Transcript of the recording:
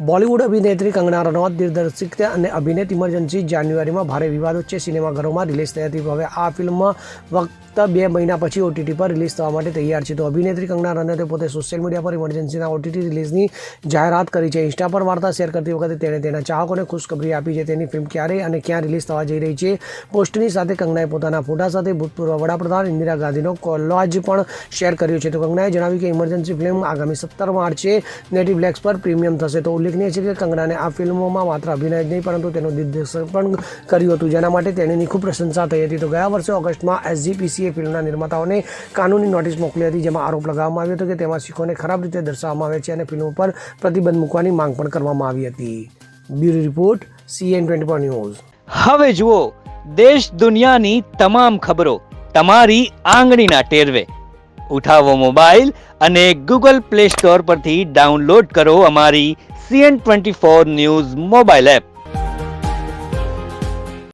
બોલિવૂડ અભિનેત્રી કંગના રનૌત દિગ્દર્શિત અને અભિનેત ઇમરજન્સી જાન્યુઆરીમાં ભારે વિવાદ વચ્ચે સિનેમાઘરોમાં રિલીઝ થઈ હતી. હવે આ ફિલ્મ ફક્ત 2 મહિના પછી ઓટીટી પર રિલીઝ થવા માટે તૈયાર છે. તો અભિનેત્રી કંગના રનૌતે પોતે સોશિયલ મીડિયા પર ઇમરજન્સીના ઓટીટી રિલીઝની જાહેરાત કરી છે. ઇન્સ્ટા પર વાર્તા શેર કરતી વખતે તેણે તેના ચાહકોને ખુશખબરી આપી છે. તેની ફિલ્મ ક્યારે અને ક્યાં રિલીઝ થવા જઈ રહી છે. પોસ્ટની સાથે કંગનાએ પોતાના ફોટા સાથે ભૂતપૂર્વ વડાપ્રધાન ઇન્દિરા ગાંધીનો કોલાજ પણ શેર કર્યો છે. તો કંગનાએ જણાવ્યું કે ઇમરજન્સી ફિલ્મ આગામી 17 માર્ચે નેટફ્લિક્સ પર પ્રીમિયમ થશે. તો ઉલ્લેખનીય છે કે કંગનાને આ ફિલ્મોમાં માત્ર અભિનય જ નહીં પરંતુ તેનું દિગ્દર્શન પણ કર્યું હતું, જેના માટે તેણીની ખૂબ પ્રશંસા થઈ હતી. તો ગયા વર્ષે ઓગસ્ટમાં એસજીપીસીએ ફિલ્મના નિર્માતાઓને કાનૂની નોટિસ મોકલી હતી, જેમાં આરોપ લગાવવામાં આવ્યો હતો કે તેમાં શીખોને ખરાબ રીતે દર્શાવવામાં આવે છે અને ફિલ્મો પર પ્રતિબંધ મૂકવાની માંગ પણ કરવામાં આવી હતી. Bureau report CN24 news. હવે જુઓ દેશ દુનિયાની તમામ ખબરો તમારી આંગળીના ટેરવે. ઉઠાવો મોબાઈલ અને Google Play Store પરથી ડાઉનલોડ કરો અમારી CN24 ન્યૂઝ મોબાઈલ એપ.